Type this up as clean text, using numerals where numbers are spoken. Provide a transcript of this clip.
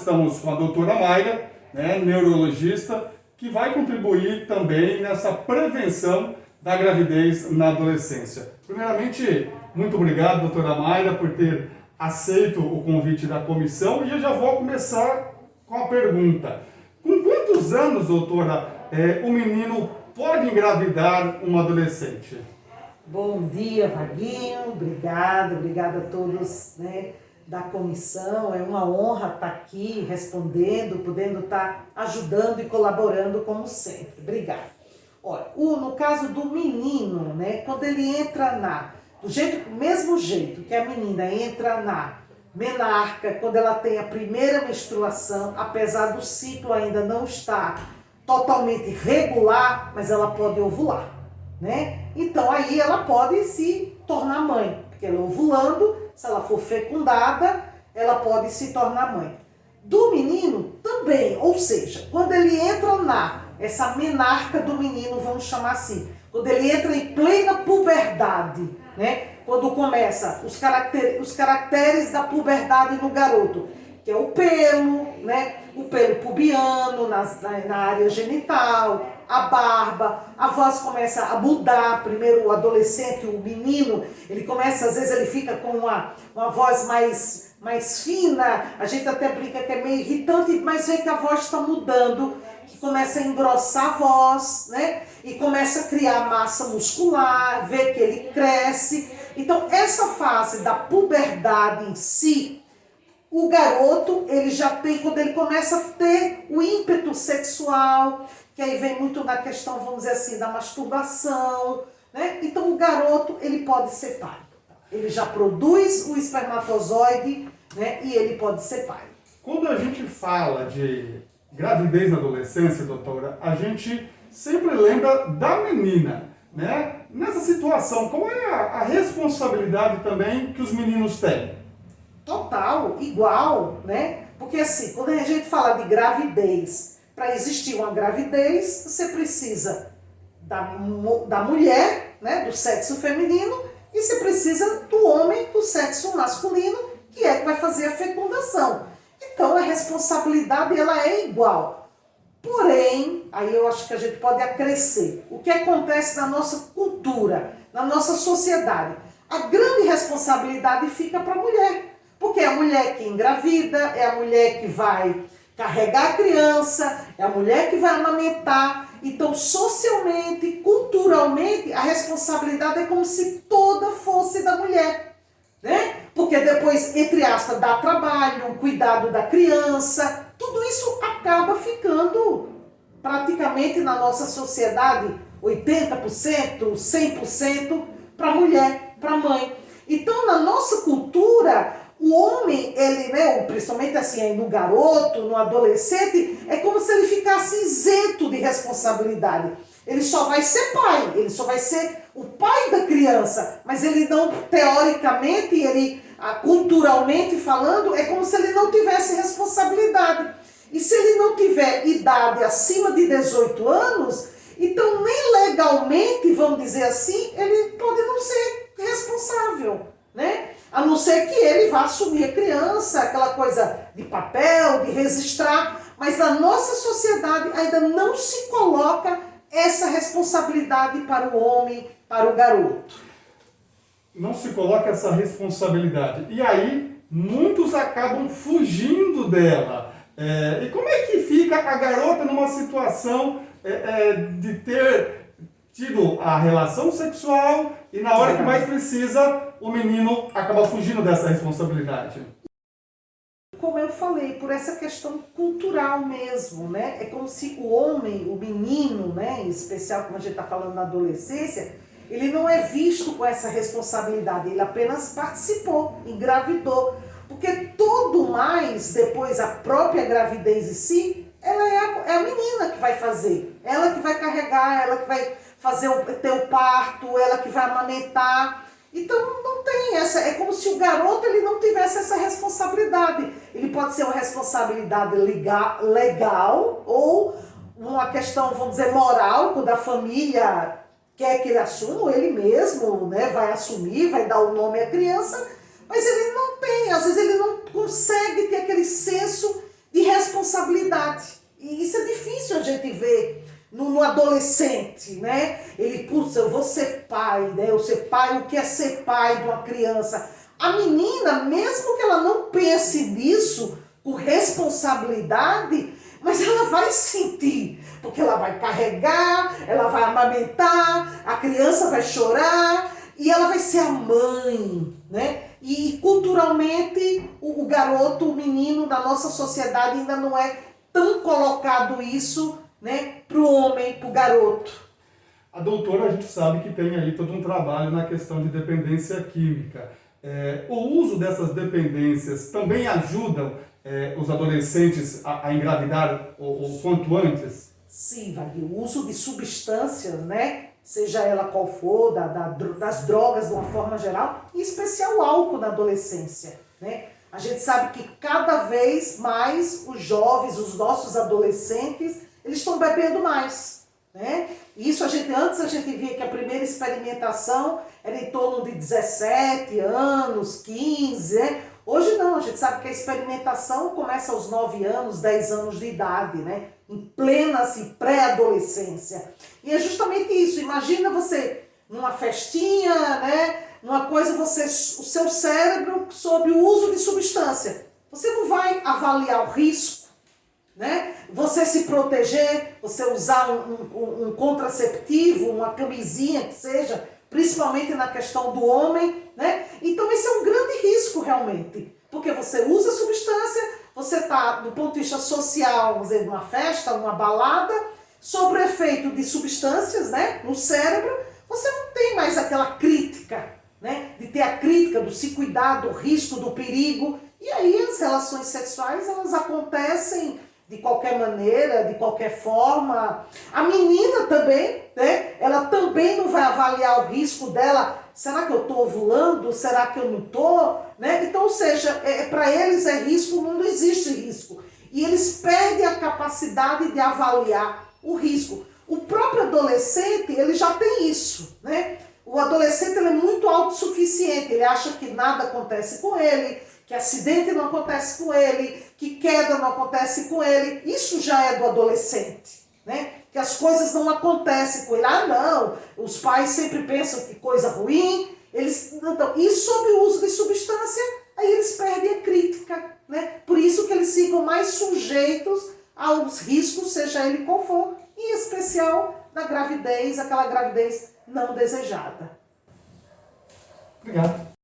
estamos com a doutora Mayra, né, neurologista, que vai contribuir também nessa prevenção da gravidez na adolescência. Primeiramente, muito obrigado, doutora Mayra, por ter aceito o convite da comissão, e eu já vou começar com a pergunta. Com quantos anos, doutora, o menino pode engravidar um adolescente? Bom dia, Vaguinho. Obrigada a todos, né, da comissão. É uma honra estar aqui respondendo, podendo estar ajudando e colaborando como sempre. Obrigada. Olha, no caso do menino, né, quando ele entra do mesmo jeito que a menina entra na menarca, quando ela tem a primeira menstruação, apesar do ciclo ainda não estar totalmente regular, mas ela pode ovular, né? Então aí ela pode se tornar mãe, porque ela ovulando, se ela for fecundada, ela pode se tornar mãe. Do menino também, ou seja, quando ele entra essa menarca do menino, vamos chamar assim, quando ele entra em plena puberdade, né? Quando começa os caracteres da puberdade no garoto, que é o pelo, né? O pelo pubiano na área genital, a barba, a voz começa a mudar. Primeiro o adolescente, o menino, ele começa, às vezes ele fica com uma voz mais fina, a gente até brinca que é meio irritante, mas vê que a voz está mudando, que começa a engrossar a voz, né? E começa a criar massa muscular, vê que ele cresce. Então essa fase da puberdade em si, o garoto, ele já tem, quando ele começa a ter o ímpeto sexual, que aí vem muito na questão, vamos dizer assim, da masturbação, né? Então o garoto, ele pode ser pai. Ele já produz o espermatozoide, né? E ele pode ser pai. Quando a gente fala de gravidez na adolescência, doutora, a gente sempre lembra da menina, né? Nessa situação, qual é a responsabilidade também que os meninos têm? Total, igual, né? Porque assim, quando a gente fala de gravidez, para existir uma gravidez, você precisa da mulher, né, do sexo feminino, e você precisa do homem, do sexo masculino, que é que vai fazer a fecundação. Então a responsabilidade, ela é igual. Porém, aí eu acho que a gente pode acrescer. O que acontece na nossa cultura, na nossa sociedade? A grande responsabilidade fica para a mulher. Porque é a mulher que engravida, é a mulher que vai carregar a criança, é a mulher que vai amamentar. Então, socialmente, culturalmente, a responsabilidade é como se toda fosse da mulher, né? Porque depois, entre aspas, dá trabalho, o cuidado da criança, tudo isso acaba ficando praticamente na nossa sociedade 80%, 100% para a mulher, para a mãe. Então, na nossa cultura, o homem, ele, né, principalmente assim, no garoto, no adolescente, é como se ele ficasse isento de responsabilidade. Ele só vai ser pai, ele só vai ser o pai da criança, mas ele não, teoricamente, culturalmente falando, é como se ele não tivesse responsabilidade. E se ele não tiver idade acima de 18 anos, então nem legalmente, vamos dizer assim, ele pode não ser responsável, né? A não ser que ele vá assumir a criança, aquela coisa de papel, de registrar, mas na nossa sociedade ainda não se coloca essa responsabilidade para o homem, para o garoto. Não se coloca essa responsabilidade. E aí, muitos acabam fugindo dela. E como é que fica a garota numa situação de ter tido a relação sexual e na hora que mais precisa, o menino acaba fugindo dessa responsabilidade? Como eu falei, por essa questão cultural mesmo, né? É como se o homem, o menino, né, em especial como a gente está falando na adolescência, ele não é visto com essa responsabilidade, ele apenas participou, engravidou. Porque tudo mais, depois a própria gravidez em si, ela é a menina que vai fazer. Ela que vai carregar, ela que vai ter o parto, ela que vai amamentar. Então não tem essa, é como se o garoto ele não tivesse essa responsabilidade. Ele pode ser uma responsabilidade legal ou uma questão, vamos dizer, moral, quando a família quer que ele assuma, ou ele mesmo, né, vai assumir, vai dar o nome à criança, mas ele não tem, às vezes ele não consegue ter aquele senso de responsabilidade. E isso é difícil a gente ver no adolescente, né? Ele, putz, eu vou ser pai, né? Eu ser pai, o que é ser pai de uma criança? A menina, mesmo que ela não pense nisso, com responsabilidade, mas ela vai sentir, porque ela vai carregar, ela vai amamentar, a criança vai chorar e ela vai ser a mãe, né? E culturalmente o garoto, o menino da nossa sociedade ainda não é tão colocado isso, né, para o homem, para o garoto. A doutora, a gente sabe que tem aí todo um trabalho na questão de dependência química. O uso dessas dependências também ajudam os adolescentes a engravidar o quanto antes? Sim, Wagner, o uso de substâncias, né, seja ela qual for, das drogas de uma forma geral, em especial o álcool na adolescência, né? A gente sabe que cada vez mais os jovens, os nossos adolescentes, eles estão bebendo mais, né? Isso antes a gente via que a primeira experimentação era em torno de 17 anos, 15, né? Hoje não, a gente sabe que a experimentação começa aos 9 anos, 10 anos de idade, né? Em plena assim, pré-adolescência. E é justamente isso, imagina você numa festinha, né? Uma coisa, o seu cérebro sob o uso de substância. Você não vai avaliar o risco, né? Você se proteger, você usar um contraceptivo, uma camisinha que seja, principalmente na questão do homem, né? Então esse é um grande risco realmente, porque você usa substância, você está, do ponto de vista social, vamos dizer, numa festa, numa balada, sobre o efeito de substâncias, né, no cérebro, você não tem mais aquela crítica, né, de ter a crítica do se cuidar, do risco, do perigo, e aí as relações sexuais, elas acontecem de qualquer maneira, de qualquer forma. A menina também, né, ela também não vai avaliar o risco dela, será que eu estou ovulando, será que eu não estou, né? Então, ou seja, para eles é risco, não existe risco. E eles perdem a capacidade de avaliar o risco. O próprio adolescente, ele já tem isso, né? O adolescente, ele é muito autossuficiente, ele acha que nada acontece com ele, que acidente não acontece com ele, que queda não acontece com ele. Isso já é do adolescente, né? Que as coisas não acontecem com ele. Ah, não, os pais sempre pensam que coisa ruim, então, e sob o uso de substância, aí eles perdem a crítica, né? Por isso que eles ficam mais sujeitos aos riscos, seja ele qual for, em especial na gravidez, aquela gravidez não desejada. Obrigado.